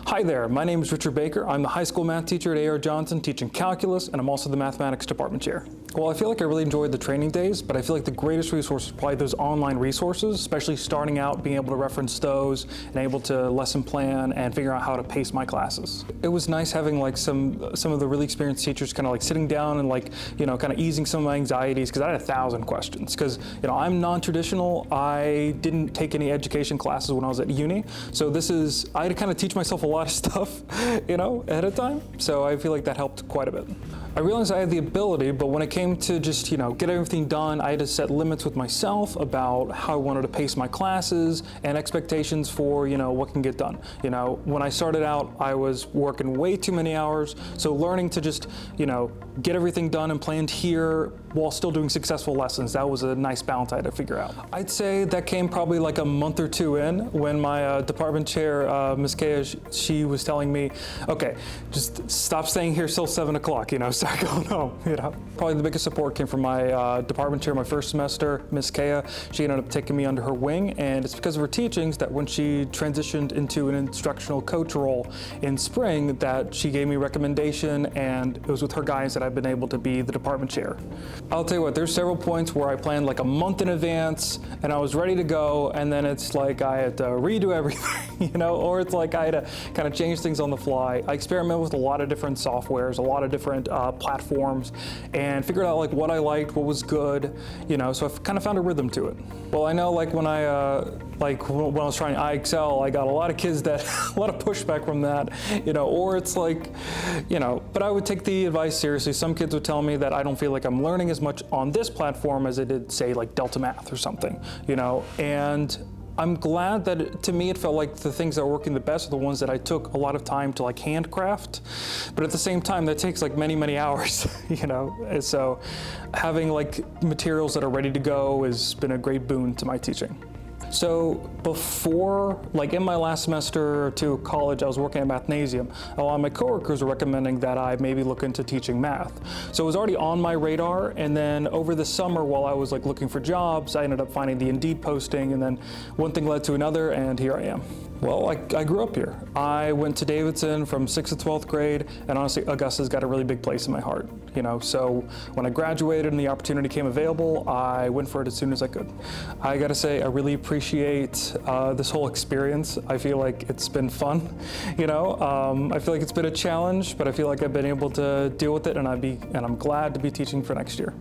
Hi there, my name is Richard Baker. I'm the high school math teacher at A.R. Johnson teaching calculus, and I'm also the mathematics department chair. Well, I feel like I really enjoyed the training days, but I feel like the greatest resource is probably those online resources, especially starting out, being able to reference those and able to lesson plan and figure out how to pace my classes. It was nice having like some of the really experienced teachers kind of like sitting down and like, kind of easing some of my anxieties, because I had 1,000 questions. Because, I'm non-traditional. I didn't take any education classes when I was at uni. So I had to kind of teach myself a lot of stuff, ahead of time. So I feel like that helped quite a bit. I realized I had the ability, but when it came to just, get everything done, I had to set limits with myself about how I wanted to pace my classes and expectations for, what can get done. When I started out, I was working way too many hours. So learning to just, get everything done and planned here while still doing successful lessons, that was a nice balance I had to figure out. I'd say that came probably like a month or two in when my department chair, Ms. Kaya, she was telling me, okay, just stop staying here till 7 o'clock, start going home, Probably the biggest support came from my department chair my first semester, Ms. Kaya. She ended up taking me under her wing, and it's because of her teachings that when she transitioned into an instructional coach role in spring, that she gave me recommendation, and it was with her guidance that I've been able to be the department chair. I'll tell you what, there's several points where I planned like a month in advance and I was ready to go, and then it's like I had to redo everything, or it's like I had to kind of change things on the fly. I experimented with a lot of different softwares, a lot of different platforms, and figured out like what I liked, what was good, so I've kind of found a rhythm to it. Well, I know like when I was trying IXL, I got a lot of kids that, a lot of pushback from that, or it's like, but I would take the advice seriously. Some kids would tell me that I don't feel like I'm learning as much on this platform as I did, say, like Delta Math or something, and I'm glad that to me it felt like the things that were working the best are the ones that I took a lot of time to like handcraft, but at the same time that takes like many, many hours, and so having like materials that are ready to go has been a great boon to my teaching. So before, like in my last semester to college, I was working at Mathnasium. A lot of my coworkers were recommending that I maybe look into teaching math. So it was already on my radar, and then over the summer while I was like looking for jobs, I ended up finding the Indeed posting, and then one thing led to another, and here I am. Well, I grew up here. I went to Davidson from 6th to 12th grade, and honestly, Augusta's got a really big place in my heart, So when I graduated and the opportunity came available, I went for it as soon as I could. I gotta say, I really appreciate this whole experience. I feel like it's been fun, I feel like it's been a challenge, but I feel like I've been able to deal with it, and I'm glad to be teaching for next year.